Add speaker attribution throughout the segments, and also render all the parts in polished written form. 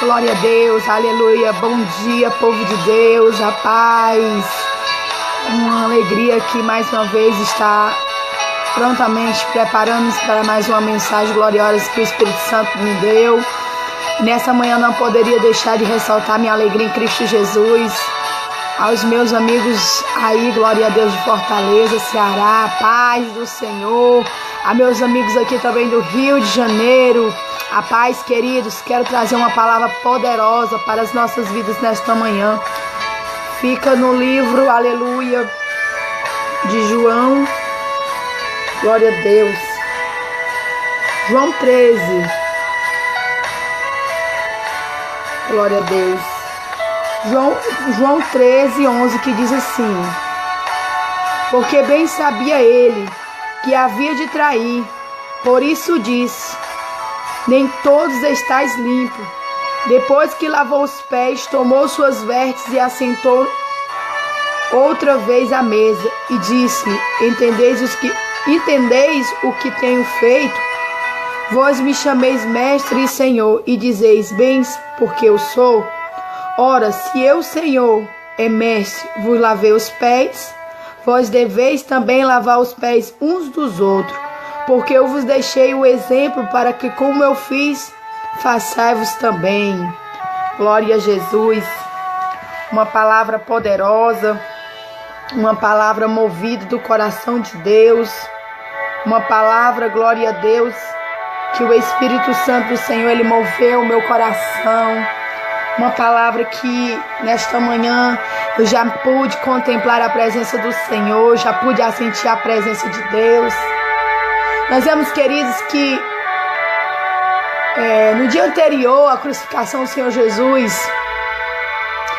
Speaker 1: Glória a Deus, aleluia. Bom dia, povo de Deus, a paz. Uma alegria que mais uma vez está prontamente preparando-nos para mais uma mensagem gloriosa que o Espírito Santo me deu. Nessa manhã não poderia deixar de ressaltar minha alegria em Cristo Jesus. Aos meus amigos aí, glória a Deus, de Fortaleza, Ceará, paz do Senhor. A meus amigos aqui também do Rio de Janeiro, a paz, queridos. Quero trazer uma palavra poderosa para as nossas vidas nesta manhã. Fica no livro, aleluia, de João, glória a Deus. João 13, glória a Deus. João 13, 11, que diz assim: porque bem sabia ele que havia de trair, por isso diz: nem todos estáis limpos. Depois que lavou os pés, tomou suas vestes e assentou outra vez à mesa, e disse: entendeis o que tenho feito? Vós me chameis mestre e senhor, e dizeis: bem, porque eu sou. Ora, se eu, Senhor, é mestre, vos lavei os pés, vós deveis também lavar os pés uns dos outros, porque eu vos deixei o exemplo para que, como eu fiz, façai-vos também. Glória a Jesus. Uma palavra poderosa, uma palavra movida do coração de Deus, uma palavra, glória a Deus, que o Espírito Santo do Senhor, ele moveu o meu coração. Uma palavra que nesta manhã eu já pude contemplar a presença do Senhor, já pude sentir a presença de Deus. Nós vemos, queridos, que no dia anterior à crucificação do Senhor Jesus,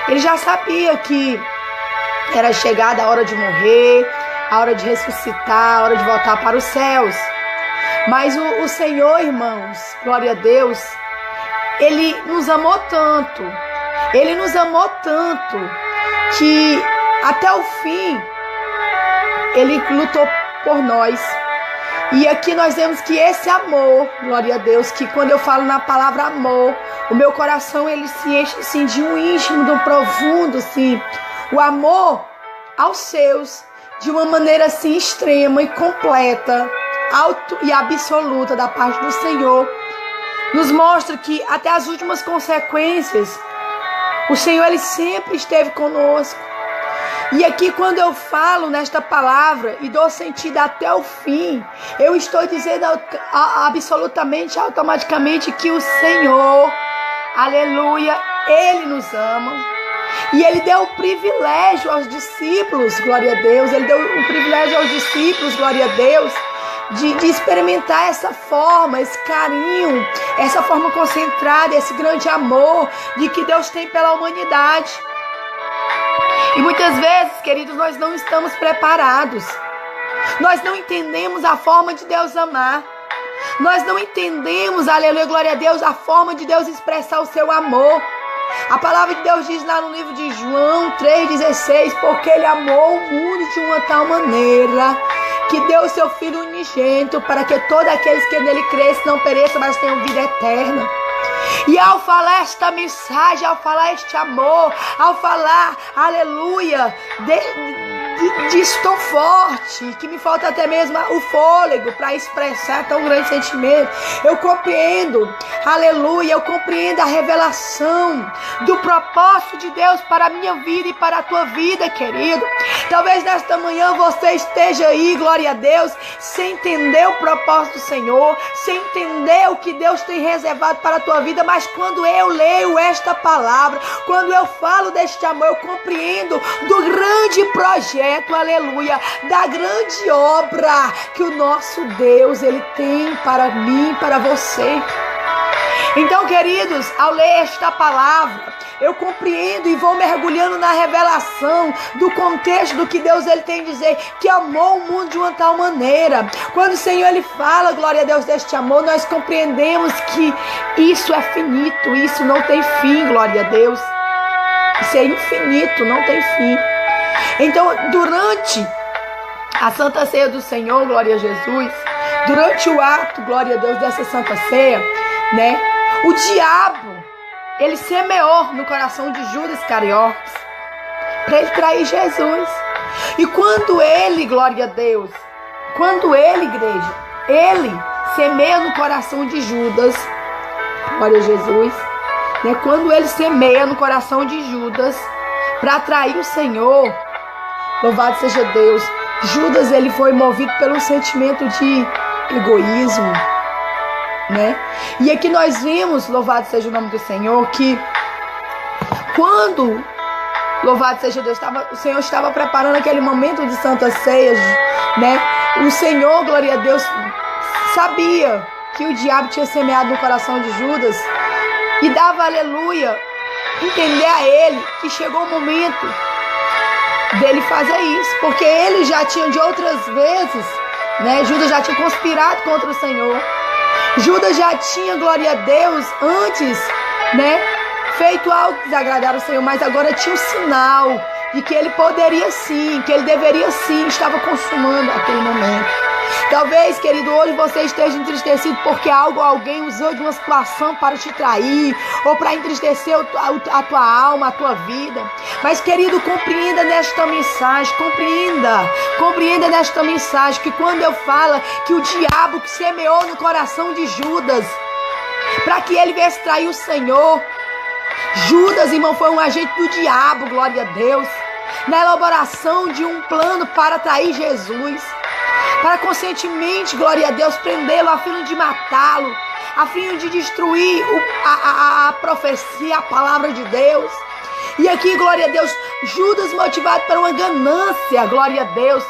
Speaker 1: ele já sabia que era chegada a hora de morrer, a hora de ressuscitar, a hora de voltar para os céus. Mas o Senhor, irmãos, glória a Deus, Ele nos amou tanto, que até o fim Ele lutou por nós. E aqui nós vemos que esse amor, glória a Deus, que quando eu falo na palavra amor, o meu coração ele se enche assim, de um íntimo, de um profundo, assim, o amor aos seus, de uma maneira assim extrema e completa, alto e absoluta da parte do Senhor. Nos mostra que até as últimas consequências, o Senhor ele sempre esteve conosco. E aqui quando eu falo nesta palavra e dou sentido até o fim, eu estou dizendo absolutamente, automaticamente que o Senhor, aleluia, Ele nos ama. E Ele deu o privilégio aos discípulos, glória a Deus, Ele deu o privilégio aos discípulos, glória a Deus, de experimentar essa forma, esse carinho, essa forma concentrada, esse grande amor de que Deus tem pela humanidade. E muitas vezes, queridos, nós não estamos preparados. Nós não entendemos a forma de Deus amar. Nós não entendemos, aleluia, glória a Deus, a forma de Deus expressar o seu amor. A palavra de Deus diz lá no livro de João 3,16, porque Ele amou o mundo de uma tal maneira que deu o seu Filho unigênito para que todos aqueles que nele crescem não pereçam, mas tenham vida eterna. E ao falar esta mensagem, ao falar este amor, ao falar, aleluia, disso tão forte, que me falta até mesmo o fôlego para expressar tão grande sentimento, eu compreendo, aleluia, eu compreendo a revelação do propósito de Deus para a minha vida e para a tua vida, querido. Talvez nesta manhã você esteja aí, glória a Deus, sem entender o propósito do Senhor, sem entender o que Deus tem reservado para a tua vida, mas quando eu leio esta palavra, quando eu falo deste amor, eu compreendo do grande projeto, aleluia, da grande obra que o nosso Deus, Ele tem para mim, para você. Então, queridos, ao ler esta palavra, eu compreendo e vou mergulhando na revelação do contexto do que Deus ele tem a dizer, que amou o mundo de uma tal maneira. Quando o Senhor ele fala, glória a Deus, deste amor, nós compreendemos que isso é finito, isso não tem fim, glória a Deus. Isso é infinito, não tem fim. Então, durante a Santa Ceia do Senhor, glória a Jesus, durante o ato, glória a Deus, dessa Santa Ceia, né? O diabo, ele semeou no coração de Judas Iscariotes para ele trair Jesus. E quando ele, glória a Deus, quando ele, igreja, ele semeia no coração de Judas, glória a Jesus, né? Quando ele semeia no coração de Judas para atrair o Senhor, louvado seja Deus, Judas, ele foi movido pelo sentimento de egoísmo, né? E aqui nós vimos, louvado seja o nome do Senhor, que quando, louvado seja Deus, o Senhor estava preparando aquele momento de Santa Ceia, né? O Senhor, glória a Deus, sabia que o diabo tinha semeado no coração de Judas e dava, aleluia, entender a ele que chegou o momento dele fazer isso, porque ele já tinha de outras vezes, né? Judas já tinha conspirado contra o Senhor. Judas já tinha, glória a Deus, antes, né, feito algo que desagradar o Senhor, mas agora tinha um sinal de que ele poderia sim, que ele deveria sim, estava consumando aquele momento. Talvez, querido, hoje você esteja entristecido porque alguém usou de uma situação para te trair ou para entristecer a tua alma, a tua vida. Mas, querido, compreenda nesta mensagem, compreenda nesta mensagem que quando eu falo que o diabo que semeou no coração de Judas para que ele viesse trair o Senhor, Judas, irmão, foi um agente do diabo, glória a Deus, na elaboração de um plano para trair Jesus, para conscientemente, glória a Deus, prendê-lo a fim de matá-lo, a fim de destruir a profecia, a palavra de Deus. E aqui, glória a Deus, Judas, motivado por uma ganância, glória a Deus,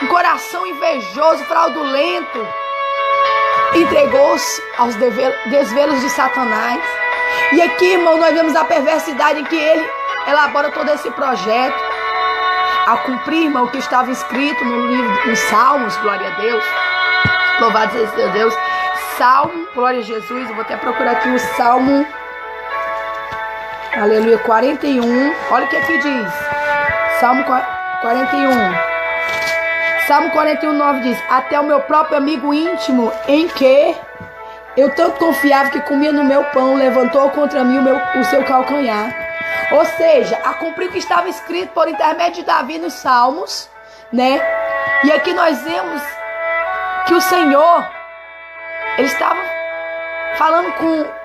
Speaker 1: um coração invejoso, fraudulento, entregou-se aos desvelos de Satanás. E aqui, irmão, nós vemos a perversidade em que ele elabora todo esse projeto, a cumprir, irmão, o que estava escrito no livro dos Salmos, glória a Deus, louvado seja Deus, Salmo, glória a Jesus, eu vou até procurar aqui o Salmo, aleluia, 41, olha o que aqui diz, Salmo 41, Salmo 41, 9 diz: até o meu próprio amigo íntimo, em que eu tanto confiava que comia no meu pão, levantou contra mim o seu calcanhar. Ou seja, a cumprir o que estava escrito por intermédio de Davi nos Salmos, né? E aqui nós vemos que o Senhor, Ele estava falando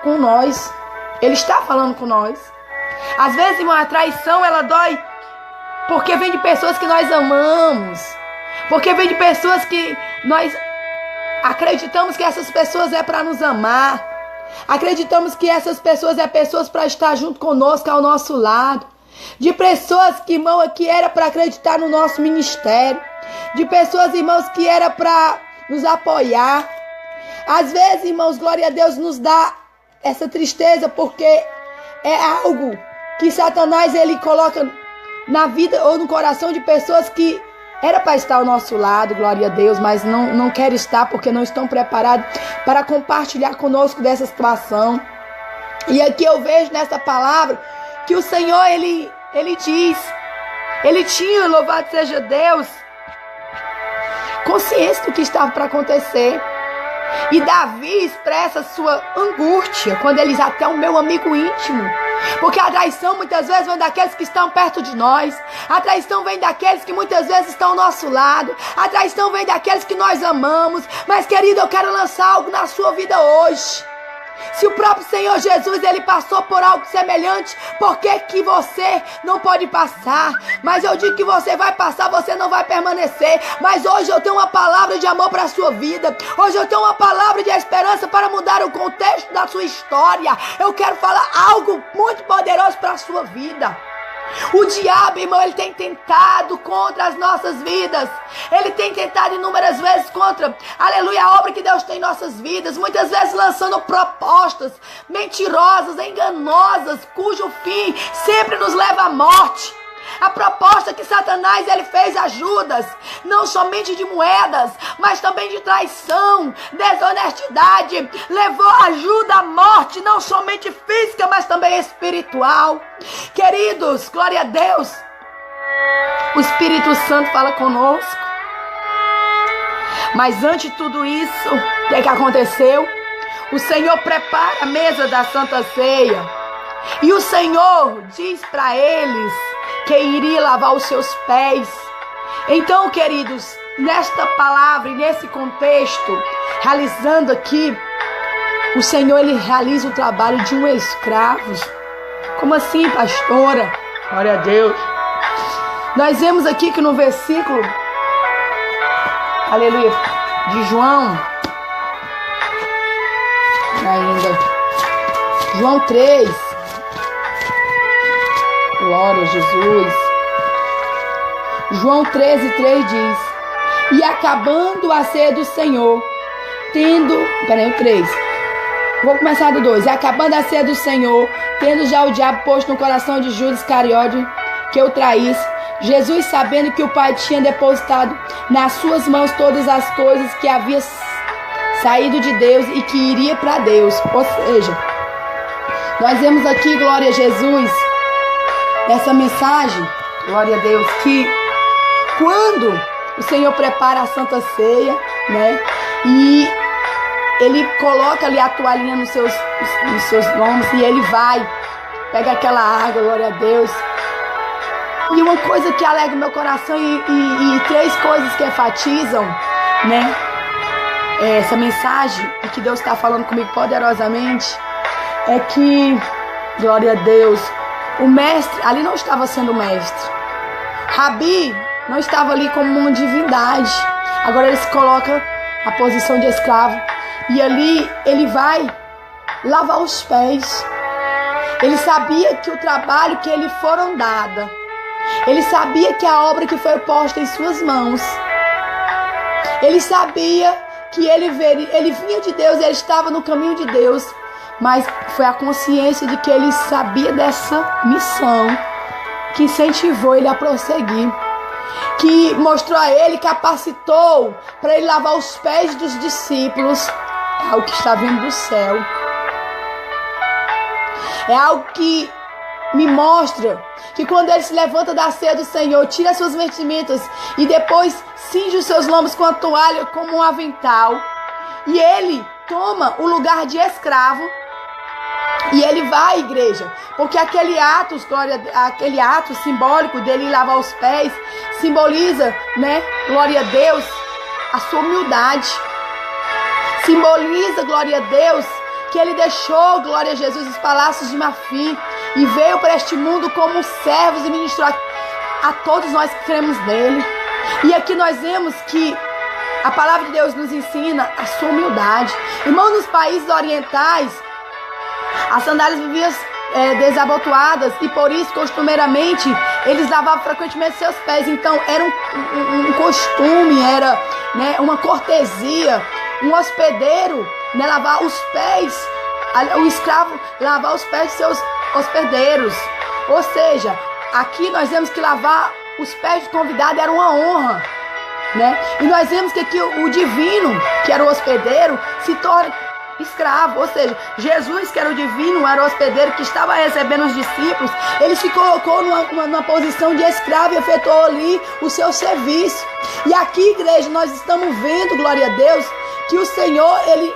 Speaker 1: com nós. Ele está falando com nós. Às vezes, irmão, a traição, ela dói porque vem de pessoas que nós amamos. Porque vem de pessoas que nós acreditamos que essas pessoas é para nos amar. Acreditamos que essas pessoas é pessoas para estar junto conosco, ao nosso lado. De pessoas que, irmão, que era para acreditar no nosso ministério. De pessoas, irmãos, que era para nos apoiar. Às vezes, irmãos, glória a Deus, nos dá essa tristeza porque é algo que Satanás, ele coloca na vida ou no coração de pessoas que era para estar ao nosso lado, glória a Deus, mas não quer estar porque não estão preparados para compartilhar conosco dessa situação. E aqui eu vejo nessa palavra que o Senhor, ele diz, ele tinha, louvado seja Deus, consciência do que estava para acontecer. E Davi expressa sua angústia quando ele diz: até o meu amigo íntimo. Porque a traição muitas vezes vem daqueles que estão perto de nós. A traição vem daqueles que muitas vezes estão ao nosso lado. A traição vem daqueles que nós amamos. Mas, querido, eu quero lançar algo na sua vida hoje. Se o próprio Senhor Jesus, ele passou por algo semelhante, por que você não pode passar? Mas eu digo que você vai passar, você não vai permanecer. Mas hoje eu tenho uma palavra de amor para a sua vida. Hoje eu tenho uma palavra de esperança para mudar o contexto da sua história. Eu quero falar algo muito poderoso para a sua vida. O diabo, irmão, ele tem tentado contra as nossas vidas. Ele tem tentado inúmeras vezes contra, aleluia, a obra que Deus tem em nossas vidas. Muitas vezes lançando propostas mentirosas, enganosas, cujo fim sempre nos leva à morte. A proposta que Satanás, ele fez a Judas, não somente de moedas, mas também de traição, desonestidade, levou a Judas à morte, não somente física, mas também espiritual. Queridos, glória a Deus, o Espírito Santo fala conosco. Mas antes de tudo isso, o que aconteceu? O Senhor prepara a mesa da Santa Ceia. E o Senhor diz para eles que iria lavar os seus pés. Então, queridos, nesta palavra e nesse contexto, realizando aqui, o Senhor, Ele realiza o trabalho de um escravo. Como assim, pastora? Glória a Deus. Nós vemos aqui que no versículo, aleluia, de João, ainda, João 3, glória a Jesus. João 13:3 diz: e acabando a ceia do Senhor, o 3, vou começar do 2, e acabando a ceia do Senhor, tendo já o diabo posto no coração de Judas Iscariote, que o traísse, Jesus, sabendo que o Pai tinha depositado nas suas mãos todas as coisas, que havia saído de Deus e que iria para Deus. Ou seja, nós vemos aqui, glória a Jesus, essa mensagem, glória a Deus, que quando o Senhor prepara a Santa Ceia, né, e Ele coloca ali a toalhinha nos seus lombos, e Ele vai, pega aquela água, glória a Deus. E uma coisa que alegra o meu coração e três coisas que enfatizam, né, essa mensagem, e que Deus está falando comigo poderosamente, é que, glória a Deus, o mestre ali não estava sendo mestre. Rabi não estava ali como uma divindade. Agora ele se coloca na posição de escravo. E ali ele vai lavar os pés. Ele sabia que o trabalho que lhe foram dado, ele sabia que a obra que foi posta em suas mãos, ele sabia que ele vinha de Deus, ele estava no caminho de Deus. Mas foi a consciência de que ele sabia dessa missão que incentivou ele a prosseguir, que mostrou a ele, capacitou para ele lavar os pés dos discípulos. É algo que está vindo do céu. É algo que me mostra que quando ele se levanta da ceia do Senhor, tira suas vestimentas e depois cinge os seus lombos com a toalha, como um avental, e ele toma o lugar de escravo. E ele vai à igreja, porque aquele ato simbólico dele lavar os pés simboliza, né, glória a Deus, a sua humildade. Simboliza, glória a Deus, que ele deixou, glória a Jesus, os palácios de Mafim e veio para este mundo como servos e ministrou a todos nós que cremos nele. E aqui nós vemos que a palavra de Deus nos ensina a sua humildade. Irmão, nos países orientais, as sandálias viviam desabotoadas e por isso, costumeiramente, eles lavavam frequentemente seus pés. Então, era um costume, era, né, uma cortesia, um hospedeiro, né, lavar os pés, o escravo lavar os pés de seus hospedeiros. Ou seja, aqui nós vemos que lavar os pés do convidado era uma honra, né? E nós vemos que aqui o divino, que era o hospedeiro, se torna escravo. Ou seja, Jesus, que era o divino, era o hospedeiro que estava recebendo os discípulos, ele se colocou numa posição de escravo e efetuou ali o seu serviço. E aqui, igreja, nós estamos vendo, glória a Deus, que o Senhor, ele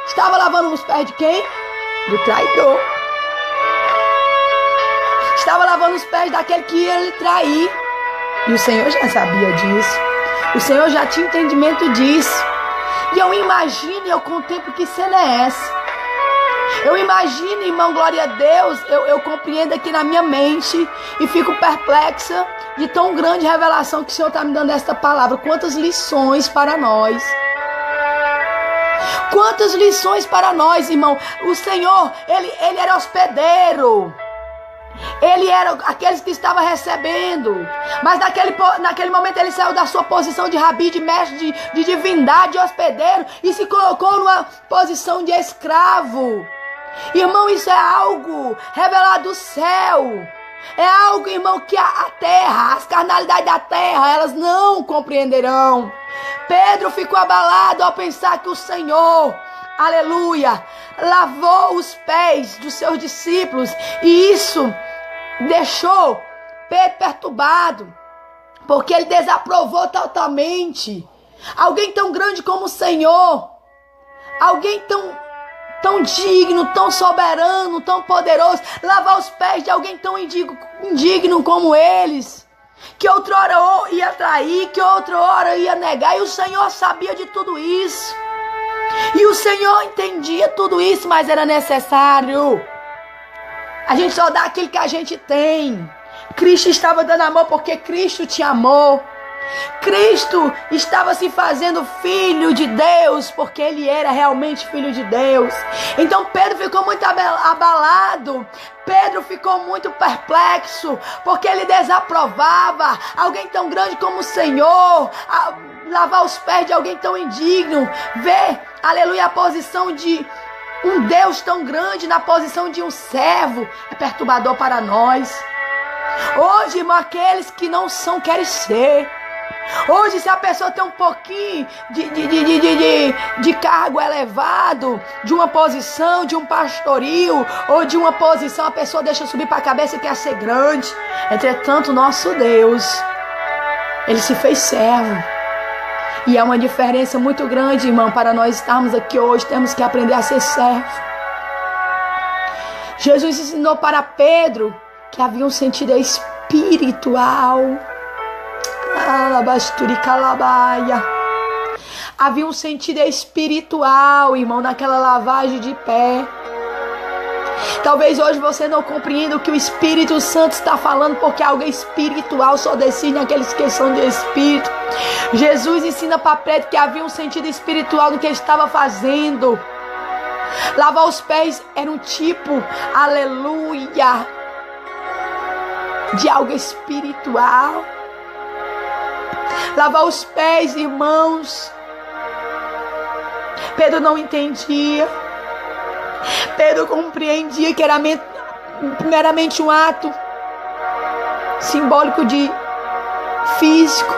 Speaker 1: estava lavando os pés de quem? Do traidor. Estava lavando os pés daquele que ia lhe trair. E o Senhor já sabia disso. O Senhor já tinha entendimento disso. E eu imagino, eu contemplo que cena é essa. Eu imagino, irmão, glória a Deus, eu compreendo aqui na minha mente e fico perplexa de tão grande revelação que o Senhor está me dando esta palavra. Quantas lições para nós. Quantas lições para nós, irmão. O Senhor, ele era hospedeiro. Ele era aqueles que estavam recebendo. Mas naquele momento ele saiu da sua posição de rabi, de mestre, de divindade, de hospedeiro, e se colocou numa posição de escravo. Irmão, isso é algo revelado do céu. É algo, irmão, que a terra, as carnalidades da terra, elas não compreenderão. Pedro ficou abalado ao pensar que o Senhor, aleluia, lavou os pés dos seus discípulos, e isso deixou Pedro perturbado, porque ele desaprovou totalmente alguém tão grande como o Senhor, alguém tão tão digno, tão soberano, tão poderoso, lavar os pés de alguém tão indigno como eles, que outrora ia trair, que outrora ia negar, e o Senhor sabia de tudo isso, e o Senhor entendia tudo isso, mas era necessário. A gente só dá aquilo que a gente tem. Cristo estava dando amor porque Cristo te amou. Cristo estava se fazendo filho de Deus porque ele era realmente filho de Deus. Então Pedro ficou muito abalado. Pedro ficou muito perplexo porque ele desaprovava alguém tão grande como o Senhor, lavar os pés de alguém tão indigno, ver, aleluia, a posição de um Deus tão grande na posição de um servo. É perturbador para nós. Hoje, irmão, aqueles que não são querem ser. Hoje, se a pessoa tem um pouquinho de cargo elevado, de uma posição, de um pastorio, ou de uma posição, a pessoa deixa subir para a cabeça e quer ser grande. Entretanto, nosso Deus, ele se fez servo. E é uma diferença muito grande, irmão, para nós estarmos aqui hoje. Temos que aprender a ser servo. Jesus ensinou para Pedro que havia um sentido espiritual. Havia um sentido espiritual, irmão, naquela lavagem de pé. Talvez hoje você não compreenda o que o Espírito Santo está falando, porque algo espiritual só decide aqueles que são de espírito. Jesus ensina para Pedro que havia um sentido espiritual no que ele estava fazendo. Lavar os pés era um tipo, aleluia, de algo espiritual. Lavar os pés, irmãos. Pedro não entendia. Pedro compreendia que era meramente um ato simbólico de físico,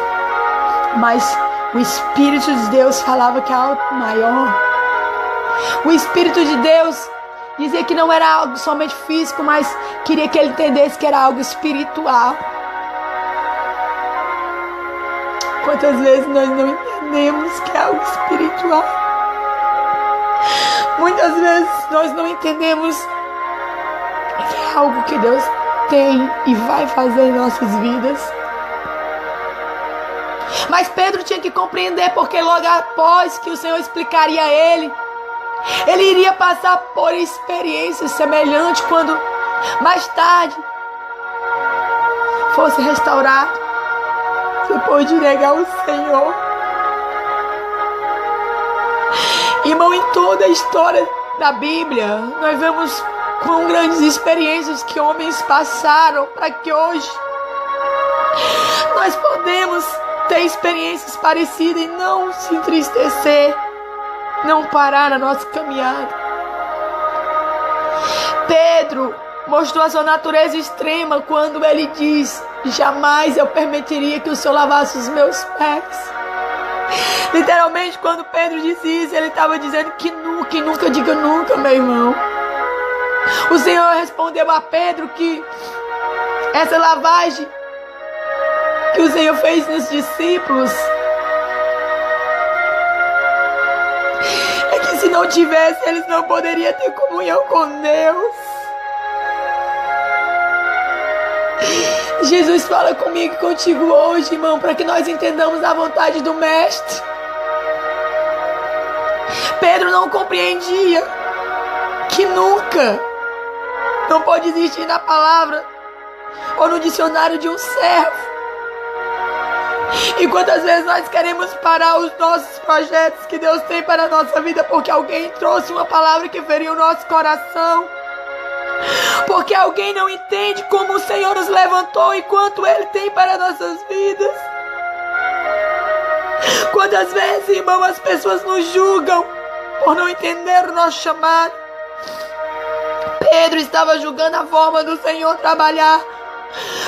Speaker 1: mas o Espírito de Deus falava que é algo maior. O Espírito de Deus dizia que não era algo somente físico, mas queria que ele entendesse que era algo espiritual. Quantas vezes nós não entendemos que é algo espiritual? Muitas vezes nós não entendemos que é algo que Deus tem e vai fazer em nossas vidas. Mas Pedro tinha que compreender, porque logo após que o Senhor explicaria a ele iria passar por experiências semelhantes quando mais tarde fosse restaurado, depois de negar o Senhor. Irmão, em toda a história da Bíblia, nós vemos quão grandes experiências que homens passaram para que hoje nós podemos ter experiências parecidas e não se entristecer, não parar a nossa caminhada. Pedro mostrou a sua natureza extrema quando ele diz: jamais eu permitiria que o Senhor lavasse os meus pés. Literalmente, quando Pedro disse isso, ele estava dizendo que nunca, e nunca diga nunca, meu irmão. O Senhor respondeu a Pedro que essa lavagem que o Senhor fez nos discípulos é que se não tivesse, eles não poderiam ter comunhão com Deus. Jesus fala comigo e contigo hoje, irmão, para que nós entendamos a vontade do Mestre. Pedro não compreendia que nunca não pode existir na palavra ou no dicionário de um servo. E quantas vezes nós queremos parar os nossos projetos que Deus tem para a nossa vida porque alguém trouxe uma palavra que feriu o nosso coração, porque alguém não entende como o Senhor nos levantou e quanto Ele tem para nossas vidas. Quantas vezes, irmão, as pessoas nos julgam por não entender o nosso chamado. Pedro estava julgando a forma do Senhor trabalhar,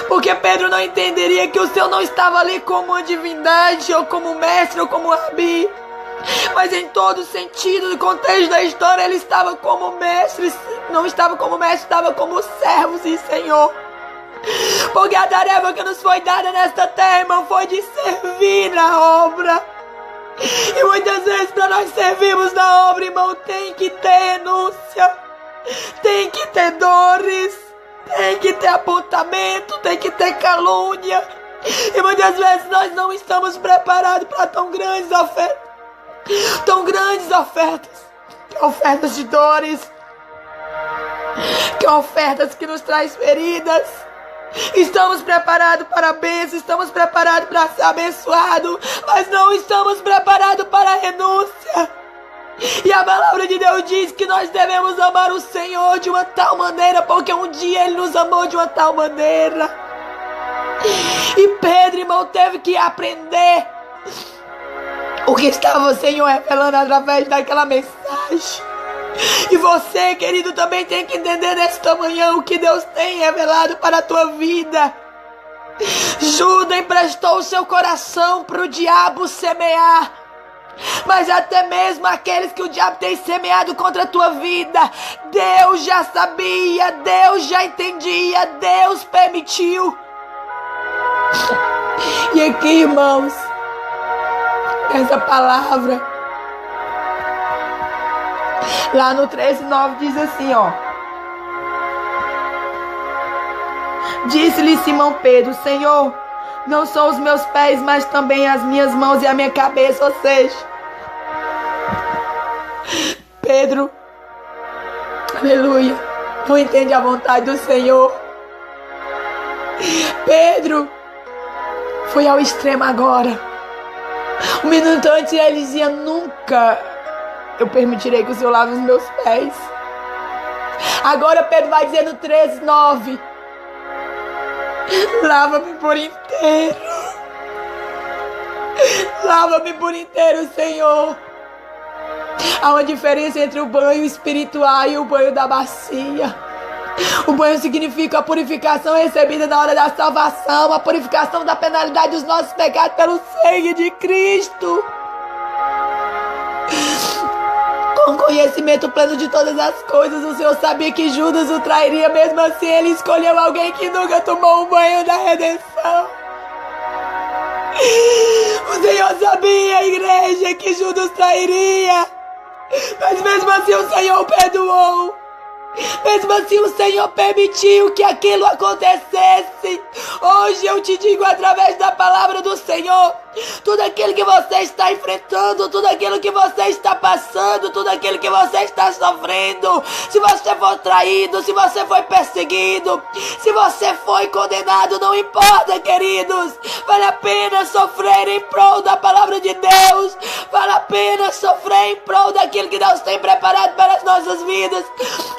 Speaker 1: porque Pedro não entenderia que o Senhor não estava ali como uma divindade, ou como mestre, ou como rabi, mas em todo sentido, no contexto da história, ele estava como mestre. Não estava como mestre, estava como servo, sim, Senhor. Porque a tarefa que nos foi dada nesta terra, irmão, foi de servir na obra. E muitas vezes para nós servirmos na obra, irmão, tem que ter renúncia, tem que ter dores, tem que ter apontamento, tem que ter calúnia. E muitas vezes nós não estamos preparados para tão grandes ofertas, ofertas de dores, que ofertas que nos traz feridas. Estamos preparados para a bênção, estamos preparados para ser abençoado, mas não estamos preparados para a renúncia. E a palavra de Deus diz que nós devemos amar o Senhor de uma tal maneira, porque um dia Ele nos amou de uma tal maneira. E Pedro, irmão, teve que aprender o que estava o Senhor revelando através daquela mensagem. E você, querido, também tem que entender nesta manhã o que Deus tem revelado para a tua vida. Judas emprestou o seu coração para o diabo semear. Mas até mesmo aqueles que o diabo tem semeado contra a tua vida, Deus já sabia, Deus já entendia, Deus permitiu. E aqui, irmãos, essa palavra lá no 13:9 diz assim, ó: disse-lhe Simão Pedro: Senhor, não são os meus pés, mas também as minhas mãos e a minha cabeça. Ou seja, Pedro, aleluia, não entende a vontade do Senhor. Pedro foi ao extremo agora. Um minuto antes ele dizia: nunca eu permitirei que o Senhor lave os meus pés. Agora Pedro vai dizer no 13:9: lava-me por inteiro. Lava-me por inteiro, Senhor. Há uma diferença entre o banho espiritual e o banho da bacia. O banho significa a purificação recebida na hora da salvação, a purificação da penalidade dos nossos pecados pelo sangue de Cristo. Com conhecimento pleno de todas as coisas, o Senhor sabia que Judas o trairia. Mesmo assim, Ele escolheu alguém que nunca tomou um banho da redenção. O Senhor sabia, igreja, que Judas trairia. Mas mesmo assim o Senhor perdoou. Mesmo assim o Senhor permitiu que aquilo acontecesse. Hoje eu te digo através da palavra do Senhor: tudo aquilo que você está enfrentando, tudo aquilo que você está passando, tudo aquilo que você está sofrendo, se você for traído, se você foi perseguido, se você foi condenado, não importa, queridos. Vale a pena sofrer em prol da palavra de Deus. Vale a pena sofrer em prol daquilo que Deus tem preparado para as nossas vidas.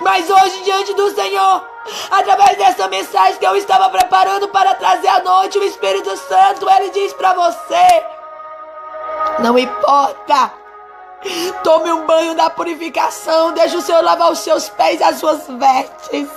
Speaker 1: Mas hoje, diante do Senhor, através dessa mensagem que eu estava preparando para trazer à noite, o Espírito Santo, Ele diz para você: não importa, tome um banho da purificação, deixe o Senhor lavar os seus pés e as suas vestes.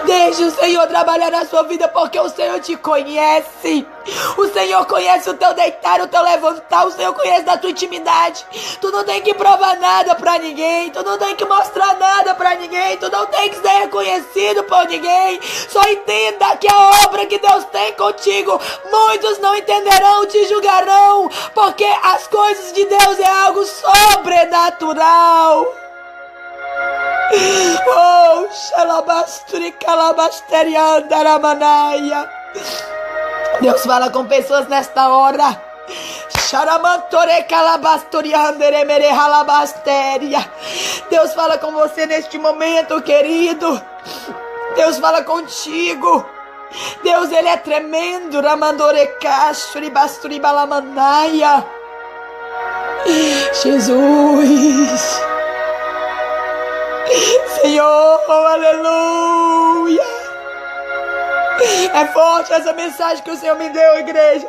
Speaker 1: Deixe o Senhor trabalhar na sua vida, porque o Senhor te conhece. O Senhor conhece o teu deitar, o teu levantar. O Senhor conhece da tua intimidade. Tu não tem que provar nada pra ninguém. Tu não tem que mostrar nada pra ninguém. Tu não tem que ser reconhecido por ninguém. Só entenda que a obra que Deus tem contigo, muitos não entenderão, te julgarão, porque as coisas de Deus é algo sobrenatural. Oh, xalabasturi calabasteriandaramanaya. Deus fala com pessoas nesta hora. Xaramantore calabastorianderemere halabasteria. Deus fala com você neste momento, querido. Deus fala contigo. Deus, Ele é tremendo. Ramandore casturi basturi balamanaya. Jesus, Senhor, aleluia. É forte essa mensagem que o Senhor me deu, igreja.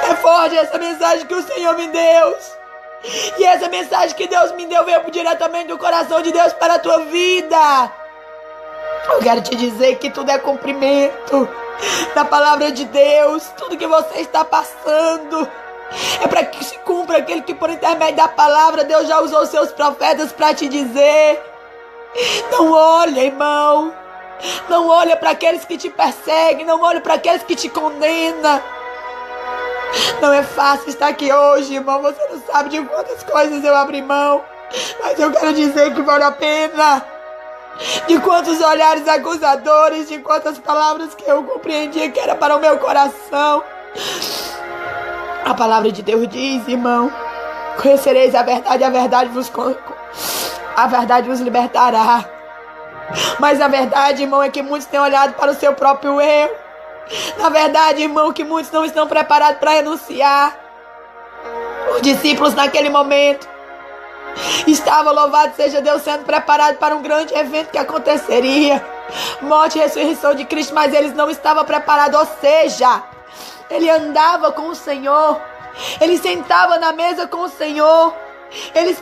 Speaker 1: É forte essa mensagem que o Senhor me deu. E essa mensagem que Deus me deu veio diretamente do coração de Deus para a tua vida. Eu quero te dizer que tudo é cumprimento da palavra de Deus. Tudo que você está passando é para que se cumpra aquilo que por intermédio da palavra Deus já usou seus profetas para te dizer. Não olha, irmão. Não olha para aqueles que te perseguem. Não olha para aqueles que te condenam. Não é fácil estar aqui hoje, irmão. Você não sabe de quantas coisas eu abri mão. Mas eu quero dizer que vale a pena. De quantos olhares acusadores, de quantas palavras que eu compreendia que era para o meu coração. A palavra de Deus diz, irmão: conhecereis a verdade vos libertará. Mas a verdade, irmão, é que muitos têm olhado para o seu próprio eu. Na verdade, irmão, que muitos não estão preparados para renunciar. Os discípulos naquele momento estavam, louvado seja Deus, sendo preparados para um grande evento que aconteceria, morte e ressurreição de Cristo, mas eles não estavam preparados. Ou seja, ele andava com o Senhor, ele sentava na mesa com o Senhor, eles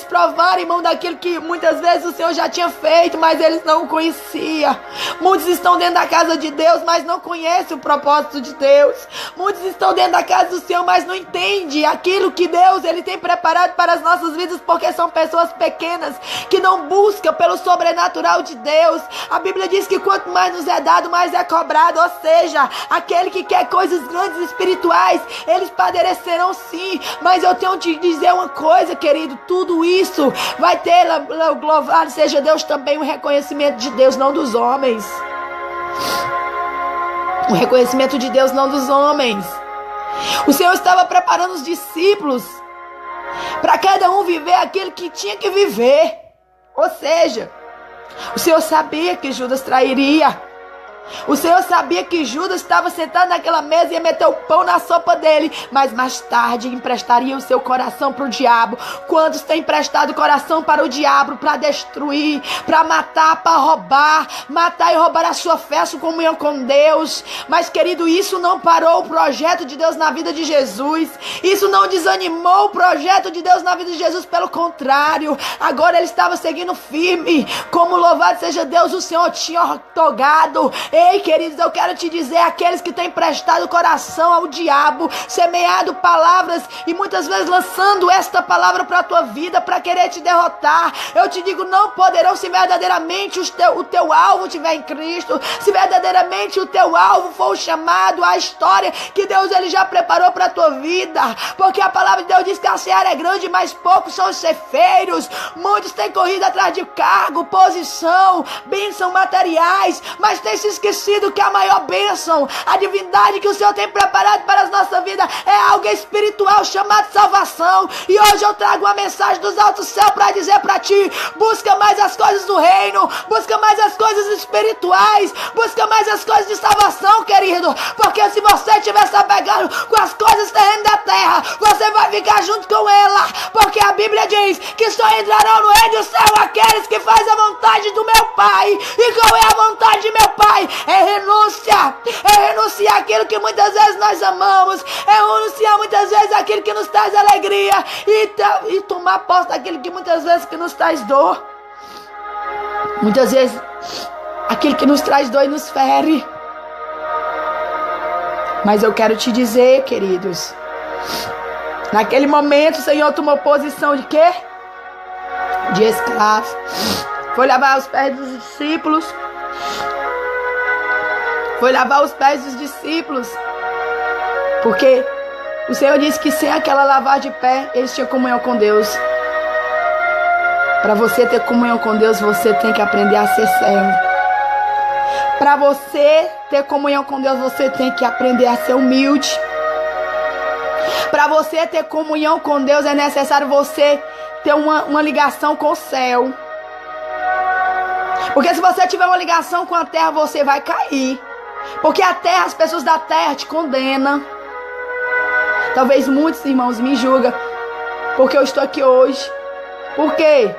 Speaker 1: provaram, irmão, daquilo que muitas vezes o Senhor já tinha feito, mas eles não o conheciam. Muitos estão dentro da casa de Deus, mas não conhecem o propósito de Deus. Muitos estão dentro da casa do Senhor, mas não entendem aquilo que Deus ele tem preparado para as nossas vidas, porque são pessoas pequenas que não buscam pelo sobrenatural de Deus. A Bíblia diz que quanto mais nos é dado, mais é cobrado. Ou seja, aquele que quer coisas grandes e espirituais, eles padecerão sim. Mas eu tenho que dizer uma coisa, querido: tudo isso vai ter, louvado seja Deus, também o reconhecimento de Deus, não dos homens. O reconhecimento de Deus, não dos homens. O Senhor estava preparando os discípulos para cada um viver aquilo que tinha que viver. Ou seja, o Senhor sabia que Judas trairia. O Senhor sabia que Judas estava sentado naquela mesa e ia meter o pão na sopa dele, mas mais tarde emprestaria o seu coração para o diabo. Quantos têm emprestado o coração para o diabo, para destruir, para matar, para roubar, matar e roubar a sua fé, a sua comunhão com Deus? Mas, querido, isso não parou o projeto de Deus na vida de Jesus. Isso não desanimou o projeto de Deus na vida de Jesus, pelo contrário, agora ele estava seguindo firme, como louvado seja Deus, o Senhor tinha otorgado. Ei, queridos, eu quero te dizer, aqueles que têm prestado o coração ao diabo, semeado palavras e muitas vezes lançando esta palavra para a tua vida, para querer te derrotar, eu te digo, não poderão, se verdadeiramente o teu alvo estiver em Cristo, se verdadeiramente o teu alvo for o chamado, a história que Deus ele já preparou para a tua vida, porque a palavra de Deus diz que a seara é grande, mas poucos são os ceifeiros. Muitos têm corrido atrás de cargo, posição, bênção materiais, mas têm se esquecido que a maior bênção, a divindade que o Senhor tem preparado para as nossas vidas é algo espiritual chamado salvação. E hoje eu trago uma mensagem dos altos céus para dizer para ti: busca mais as coisas do reino, busca mais as coisas espirituais, busca mais as coisas de salvação, querido, porque se você estiver se apegando com as coisas terrenas da terra, você vai ficar junto com ela, porque a Bíblia diz que só entrarão no reino do céu aqueles que fazem a vontade do meu Pai. E qual é a vontade de meu Pai? É renúncia, é renunciar aquilo que muitas vezes nós amamos, é renunciar muitas vezes aquilo que nos traz alegria e tomar posse daquilo que muitas vezes que nos traz dor. Muitas vezes aquilo que nos traz dor e nos fere. Mas eu quero te dizer, queridos, naquele momento o Senhor tomou posição de quê? De escravo. Foi lavar os pés dos discípulos. Foi lavar os pés dos discípulos. Porque o Senhor disse que sem aquela lavar de pé, eles tinham comunhão com Deus. Para você ter comunhão com Deus, você tem que aprender a ser servo. Para você ter comunhão com Deus, você tem que aprender a ser humilde. Para você ter comunhão com Deus, é necessário você ter uma ligação com o céu. Porque se você tiver uma ligação com a terra, você vai cair. Porque a terra, as pessoas da terra te condenam. Talvez muitos irmãos me julgam porque eu estou aqui hoje. Por quê?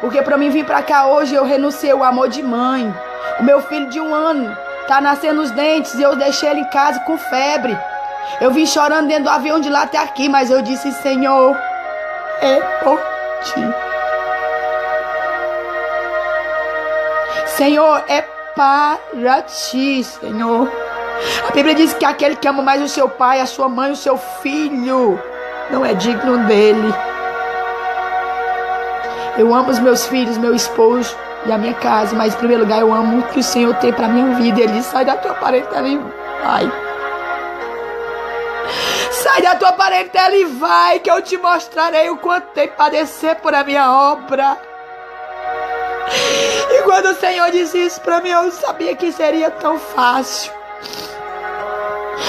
Speaker 1: Porque para mim vir para cá hoje, eu renunciei ao amor de mãe. O meu filho de 1 ano tá nascendo os dentes e eu deixei ele em casa com febre. Eu vim chorando dentro do avião de lá até aqui, mas eu disse: Senhor, é por ti. Senhor, é para ti, Senhor. A Bíblia diz que aquele que ama mais o seu pai, a sua mãe, o seu filho, não é digno dele. Eu amo os meus filhos, meu esposo e a minha casa, mas em primeiro lugar eu amo o que o Senhor tem para minha vida. Ele diz: sai da tua parentela e vai. Sai da tua parentela e vai, que eu te mostrarei o quanto tem que padecer por a minha obra. E quando o Senhor disse isso para mim, eu não sabia que seria tão fácil.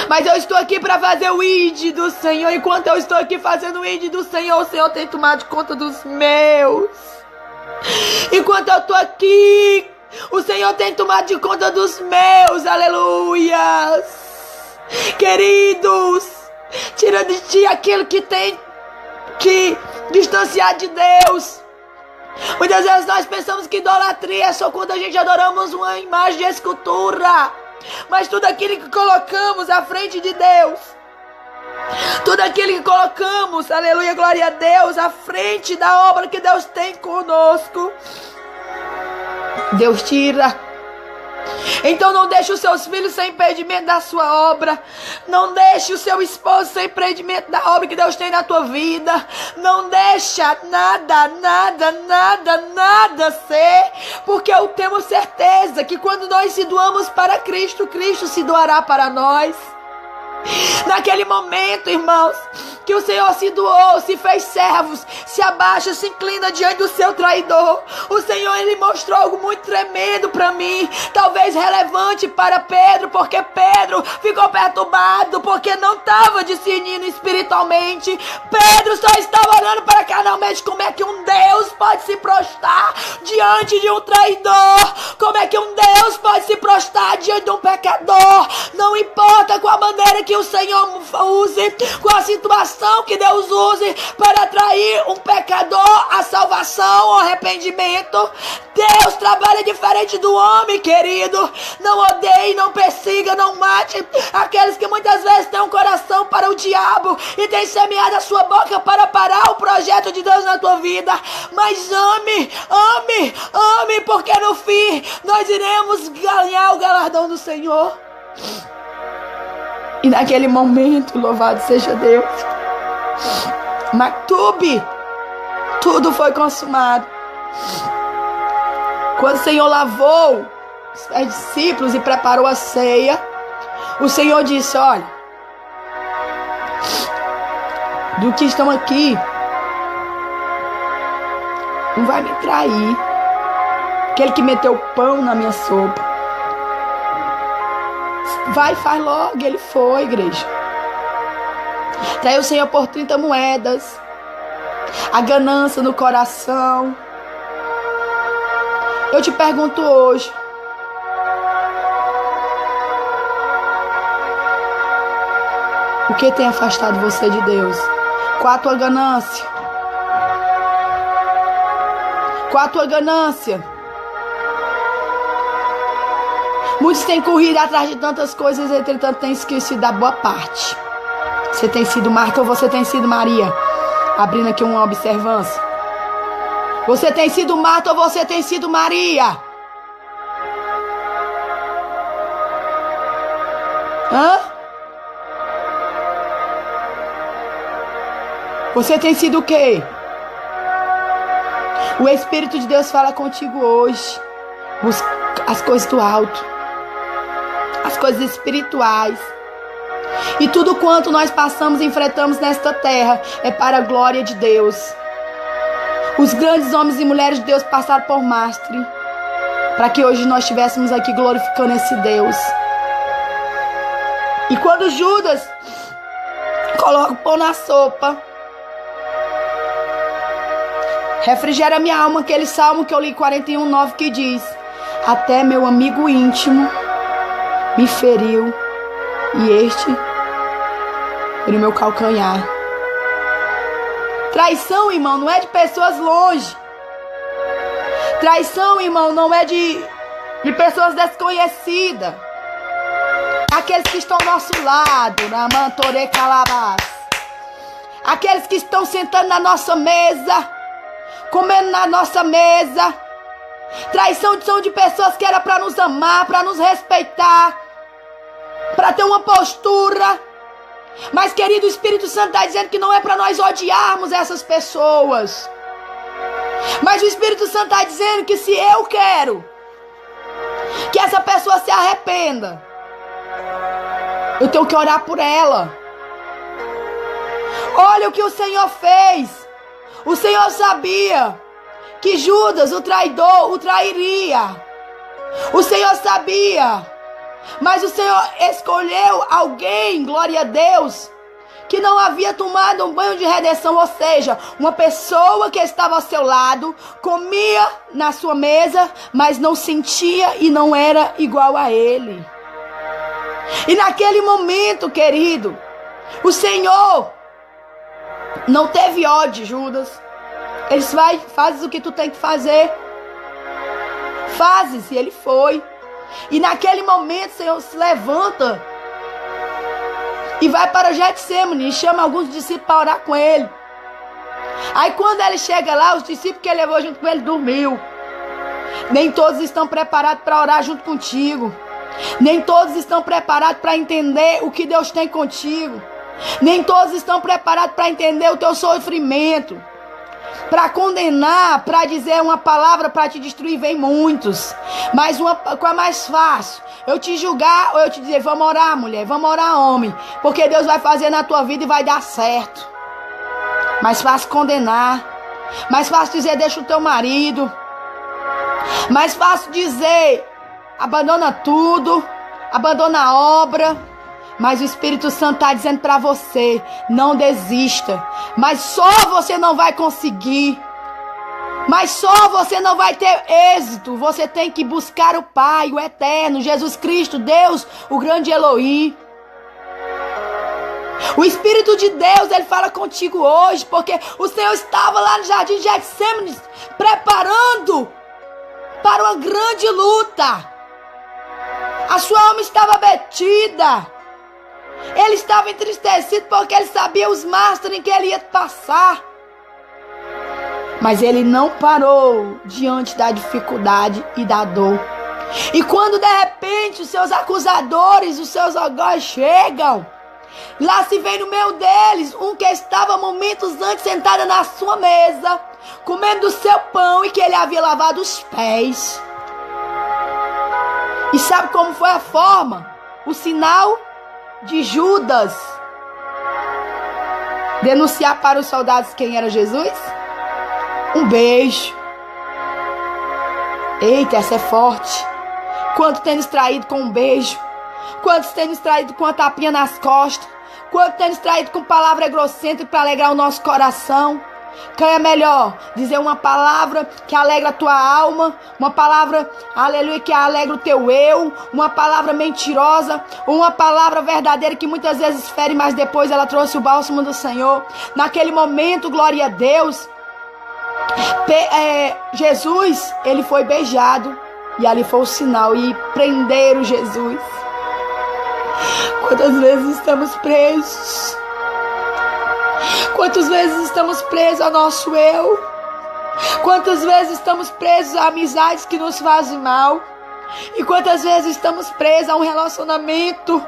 Speaker 1: Mas eu estou aqui para fazer o ID do Senhor. Enquanto eu estou aqui fazendo o ID do Senhor, o Senhor tem tomado conta dos meus. Enquanto eu estou aqui, o Senhor tem tomado de conta dos meus. Aleluias. Queridos, tira de ti aquilo que tem que distanciar de Deus. Muitas vezes nós pensamos que idolatria é só quando a gente adoramos uma imagem de escultura. Mas tudo aquilo que colocamos à frente de Deus, tudo aquilo que colocamos, aleluia, glória a Deus, à frente da obra que Deus tem conosco, Deus tira. Então não deixe os seus filhos sem impedimento da sua obra. Não deixe o seu esposo sem impedimento da obra que Deus tem na tua vida. Não deixa nada ser. Porque eu tenho certeza que quando nós se doamos para Cristo, Cristo se doará para nós. Naquele momento, irmãos, que o Senhor se doou, se fez servos, se abaixa, se inclina diante do seu traidor. O Senhor, Ele mostrou algo muito tremendo para mim, talvez relevante para Pedro, porque Pedro ficou perturbado, porque não estava discernindo espiritualmente. Pedro só estava olhando para carnalmente. Como é que um Deus pode se prostrar diante de um traidor? Como é que um Deus pode se prostrar diante de um pecador? Não importa com a maneira que o Senhor use, com a situação que Deus use para atrair um pecador à salvação, ao arrependimento. Deus trabalha diferente do homem, querido. Não odeie, não persiga, não mate aqueles que muitas vezes têm um coração para o diabo e têm semeado a sua boca para parar o projeto de Deus na tua vida. Mas ame, porque no fim nós iremos ganhar o galardão do Senhor. E naquele momento, louvado seja Deus, Mactube, tudo foi consumado. Quando o Senhor lavou os discípulos e preparou a ceia, o Senhor disse: olha, do que estão aqui, não vai me trair. Aquele que meteu o pão na minha sopa, vai, faz logo. Ele foi, igreja. Traiu o Senhor por 30 moedas. A ganância no coração. Eu te pergunto hoje, o que tem afastado você de Deus? Qual a tua ganância? Qual a tua ganância? Muitos têm corrido atrás de tantas coisas, entretanto têm esquecido da boa parte. Você tem sido Marta ou você tem sido Maria? Abrindo aqui uma observância. Você tem sido Marta ou você tem sido Maria? Você tem sido o quê? O Espírito de Deus fala contigo hoje. Busca as coisas do alto, as coisas espirituais. E tudo quanto nós passamos e enfrentamos nesta terra é para a glória de Deus. Os grandes homens e mulheres de Deus passaram por Mastre, para que hoje nós estivéssemos aqui glorificando esse Deus. E quando Judas coloca o pão na sopa, refrigera minha alma, aquele salmo que eu li 41:9, que diz: até meu amigo íntimo me feriu, e este feriu meu calcanhar. Traição, irmão, não é de pessoas longe. Traição, irmão, não é de pessoas desconhecidas. Aqueles que estão ao nosso lado, na Mantore Calabás. Aqueles que estão sentando na nossa mesa, comendo na nossa mesa. Traição são de pessoas que era para nos amar, para nos respeitar, para ter uma postura. Mas, querido, o Espírito Santo está dizendo que não é para nós odiarmos essas pessoas. Mas o Espírito Santo está dizendo que se eu quero que essa pessoa se arrependa, eu tenho que orar por ela. Olha o que o Senhor fez. O Senhor sabia que Judas, o traidor, o trairia. O Senhor sabia. Mas o Senhor escolheu alguém, glória a Deus, que não havia tomado um banho de redenção, ou seja, uma pessoa que estava ao seu lado, comia na sua mesa, mas não sentia e não era igual a ele. E naquele momento, querido, o Senhor não teve ódio, Judas. Ele disse, vai, fazes o que tu tem que fazer. Fazes, e ele foi. E naquele momento, o Senhor se levanta e vai para Getsemane e chama alguns discípulos para orar com ele. Aí quando ele chega lá, os discípulos que ele levou junto com ele dormiu. Nem todos estão preparados para orar junto contigo. Nem todos estão preparados para entender o que Deus tem contigo. Nem todos estão preparados para entender o teu sofrimento. Para condenar, para dizer uma palavra para te destruir, vem muitos. Mas qual é mais fácil? Eu te julgar ou eu te dizer, vamos orar, mulher, vamos orar, homem. Porque Deus vai fazer na tua vida e vai dar certo. Mais fácil condenar. Mais fácil dizer, deixa o teu marido. Mais fácil dizer, abandona tudo, abandona a obra. Mas o Espírito Santo está dizendo para você, não desista. Mas só você não vai conseguir. Mas só você não vai ter êxito. Você tem que buscar o Pai, o Eterno, Jesus Cristo, Deus, o grande Elohim. O Espírito de Deus, Ele fala contigo hoje, porque o Senhor estava lá no jardim de Getsemane, preparando para uma grande luta. A sua alma estava abatida. Ele estava entristecido porque ele sabia os mártires em que ele ia passar. Mas ele não parou diante da dificuldade e da dor. E quando de repente os seus acusadores, os seus algozes chegam, lá se vê no meio deles um que estava momentos antes sentada na sua mesa, comendo o seu pão e que ele havia lavado os pés. E sabe como foi a forma? O sinal de Judas denunciar para os soldados quem era Jesus? Um beijo. Eita, essa é forte. Quanto tem nos traído com um beijo? Quantos tem nos traído com uma tapinha nas costas? Quanto tem nos traído com palavra egocêntrica para alegrar o nosso coração? Quem é melhor? Dizer uma palavra que alegra a tua alma, uma palavra, aleluia, que alegra o teu eu, uma palavra mentirosa, uma palavra verdadeira que muitas vezes fere, mas depois ela trouxe o bálsamo do Senhor. Naquele momento, glória a Deus, Jesus, ele foi beijado e ali foi o sinal e prenderam Jesus. Quantas vezes estamos presos? Quantas vezes estamos presos ao nosso eu? Quantas vezes estamos presos a amizades que nos fazem mal? E quantas vezes estamos presos a um relacionamento?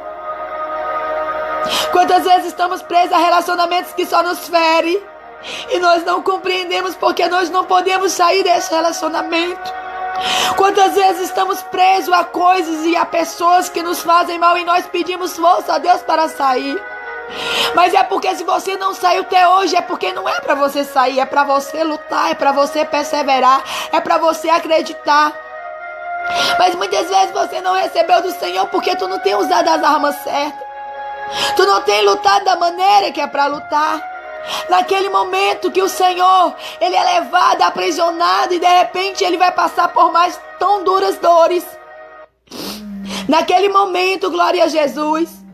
Speaker 1: Quantas vezes estamos presos a relacionamentos que só nos ferem? E nós não compreendemos porque nós não podemos sair desse relacionamento. Quantas vezes estamos presos a coisas e a pessoas que nos fazem mal e nós pedimos força a Deus para sair. Mas é porque se você não saiu até hoje, é porque não é para você sair, é para você lutar, é para você perseverar, é para você acreditar. Mas muitas vezes você não recebeu do Senhor porque tu não tem usado as armas certas. Tu não tem lutado da maneira que é para lutar. Naquele momento que o Senhor, ele é levado, aprisionado e de repente ele vai passar por mais tão duras dores. Naquele momento, glória a Jesus.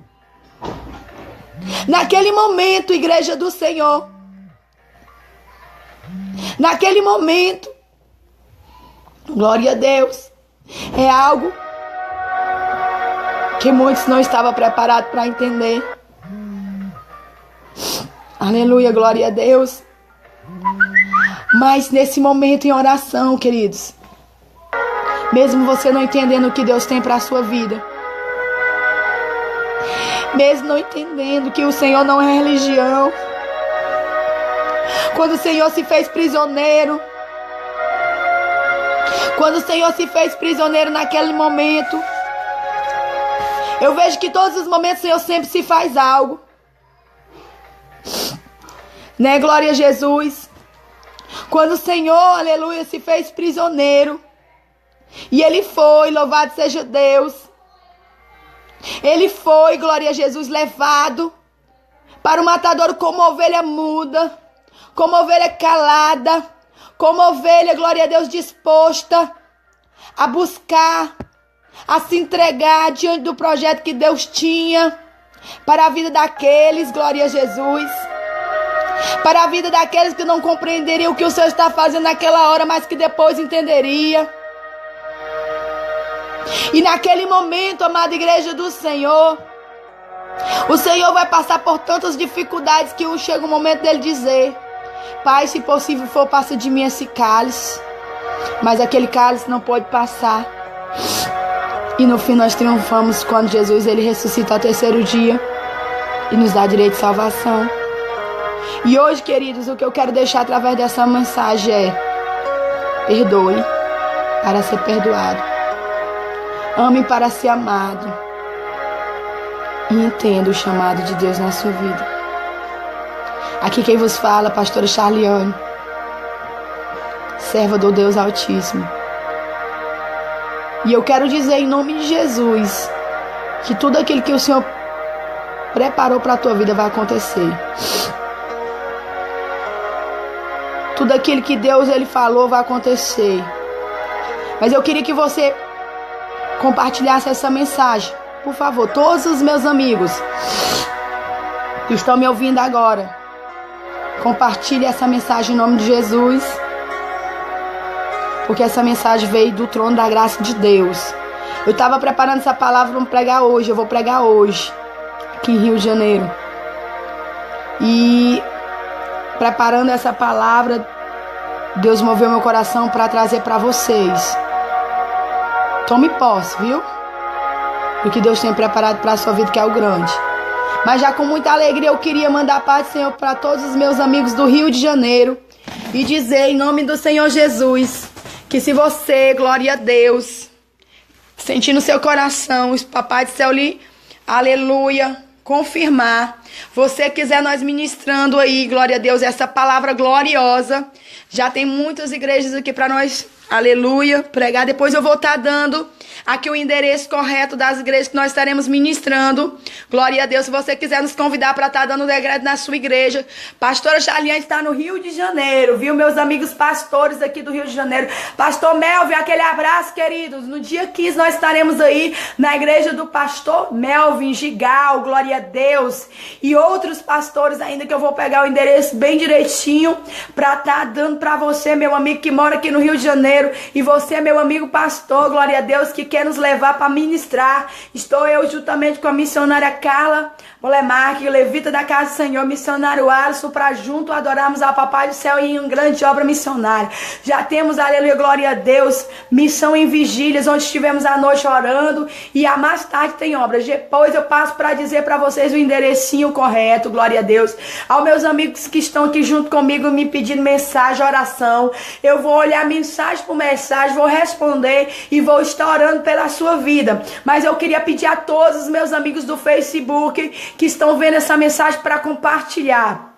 Speaker 1: Naquele momento, igreja do Senhor. Naquele momento, glória a Deus. É algo que muitos não estavam preparados para entender. Aleluia, glória a Deus. Mas nesse momento em oração, queridos, mesmo você não entendendo o que Deus tem para a sua vida, mesmo não entendendo que o Senhor não é religião, quando o Senhor se fez prisioneiro, quando o Senhor se fez prisioneiro naquele momento, eu vejo que todos os momentos o Senhor sempre se faz algo. né, glória a Jesus, quando o Senhor, aleluia, se fez prisioneiro, e ele foi, louvado seja Deus, ele foi, glória a Jesus, levado para o matadouro como ovelha muda, como ovelha calada, como ovelha, glória a Deus, disposta a buscar, a se entregar diante do projeto que Deus tinha para a vida daqueles, glória a Jesus, para a vida daqueles que não compreenderiam o que o Senhor está fazendo naquela hora, mas que depois entenderia. E naquele momento, amada igreja do Senhor, o Senhor vai passar por tantas dificuldades que chega o momento dele dizer: Pai, se possível for, passa de mim esse cálice. Mas aquele cálice não pode passar. E no fim nós triunfamos quando Jesus ele ressuscita ao terceiro dia e nos dá direito de salvação. E hoje, queridos, o que eu quero deixar através dessa mensagem é: perdoe para ser perdoado. Ame para ser amado. E entenda o chamado de Deus na sua vida. Aqui quem vos fala, pastora Charliane, serva do Deus Altíssimo. E eu quero dizer em nome de Jesus que tudo aquilo que o Senhor preparou para a tua vida vai acontecer. Tudo aquilo que Deus ele falou vai acontecer. Mas eu queria que você compartilhasse essa mensagem. Por favor, todos os meus amigos que estão me ouvindo agora, compartilhe essa mensagem em nome de Jesus. Porque essa mensagem veio do trono da graça de Deus. Eu estava preparando essa palavra para pregar hoje. Eu vou pregar hoje, aqui em Rio de Janeiro. E preparando essa palavra, Deus moveu meu coração para trazer para vocês. Tome posse, viu? O que Deus tem preparado para a sua vida, que é o grande. Mas já com muita alegria eu queria mandar a paz do Senhor para todos os meus amigos do Rio de Janeiro. E dizer em nome do Senhor Jesus, que se você, glória a Deus, sentir no seu coração, o Papai do Céu lhe, aleluia, confirmar, você quiser nós ministrando aí, glória a Deus, essa palavra gloriosa, já tem muitas igrejas aqui para nós, aleluia, pregar. Depois eu vou estar dando aqui o endereço correto das igrejas que nós estaremos ministrando. Glória a Deus. Se você quiser nos convidar para estar dando o decreto na sua igreja, pastora Charliane está no Rio de Janeiro, viu? Meus amigos pastores aqui do Rio de Janeiro. Pastor Melvin, aquele abraço, queridos. No dia 15 nós estaremos aí na igreja do pastor Melvin Gigal, glória a Deus. E outros pastores ainda, que eu vou pegar o endereço bem direitinho para estar dando para você, meu amigo que mora aqui no Rio de Janeiro. E você, meu amigo pastor, glória a Deus, que quer nos levar para ministrar. Estou eu juntamente com a missionária Carla Molemarque, levita da casa do Senhor, missionário Alisson, para junto adorarmos ao Papai do Céu em uma grande obra missionária. Já temos, aleluia, glória a Deus, missão em vigílias, onde estivemos à noite orando, e a mais tarde tem obras. Depois eu passo para dizer para vocês o enderecinho correto, glória a Deus. Aos meus amigos que estão aqui junto comigo me pedindo mensagem, oração, eu vou olhar mensagem por mensagem, vou responder e vou estar orando pela sua vida. Mas eu queria pedir a todos os meus amigos do Facebook que estão vendo essa mensagem para compartilhar.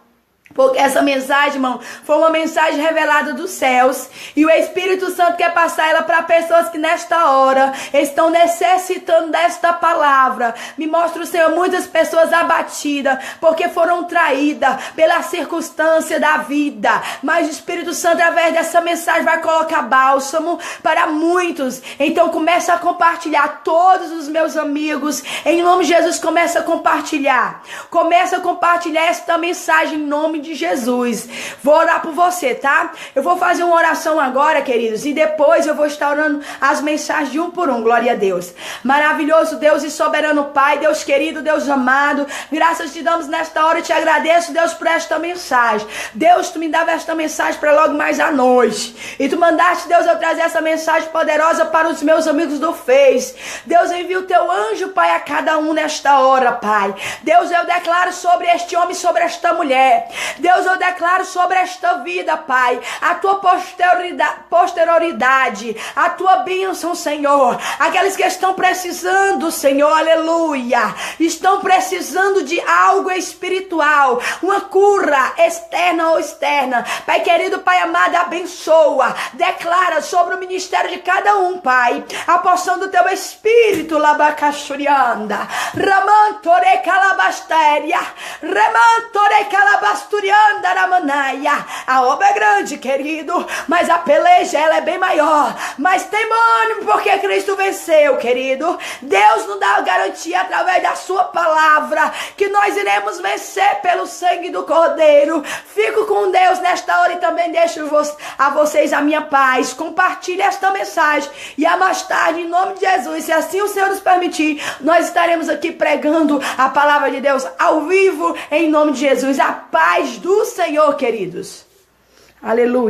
Speaker 1: Porque essa mensagem, irmão, foi uma mensagem revelada dos céus. E o Espírito Santo quer passar ela para pessoas que nesta hora estão necessitando desta palavra. Me mostra o Senhor muitas pessoas abatidas, porque foram traídas pela circunstância da vida. Mas o Espírito Santo, através dessa mensagem, vai colocar bálsamo para muitos. Então começa a compartilhar. Todos os meus amigos, em nome de Jesus, começa a compartilhar. Começa a compartilhar esta mensagem em nome de Jesus. Vou orar por você, tá? Eu vou fazer uma oração agora, queridos, e depois eu vou estar orando as mensagens de um por um. Glória a Deus. Maravilhoso Deus e soberano Pai, Deus querido, Deus amado, graças te damos nesta hora e te agradeço, Deus, por esta mensagem. Deus, tu me dava esta mensagem para logo mais à noite, e tu mandaste, Deus, eu trazer essa mensagem poderosa para os meus amigos do Face. Deus, envia o teu anjo, Pai, a cada um nesta hora, Pai. Deus, eu declaro sobre este homem, sobre esta mulher. Deus, eu declaro sobre esta vida, Pai, a tua posterioridade, a tua bênção, Senhor. Aqueles que estão precisando, Senhor, aleluia, estão precisando de algo espiritual, uma cura externa ou externa. Pai querido, Pai amado, abençoa, declara sobre o ministério de cada um, Pai, a porção do teu Espírito, labacachurianda, ramantore calabastéria, remantore calabasturianda, ramanaia. A obra é grande, querido, mas a peleja, ela é bem maior. Mas tem ânimo, porque Cristo venceu, querido. Deus nos dá a garantia através da sua palavra que nós iremos vencer pelo sangue do Cordeiro. Fico com Deus nesta hora e também deixo a vocês a minha paz. Compartilhe esta mensagem e a mais tarde, em nome de Jesus, se assim o Senhor nos permitir, nós estaremos aqui pregando a palavra de Deus ao vivo, em nome de Jesus. A paz do Senhor, queridos. Aleluia.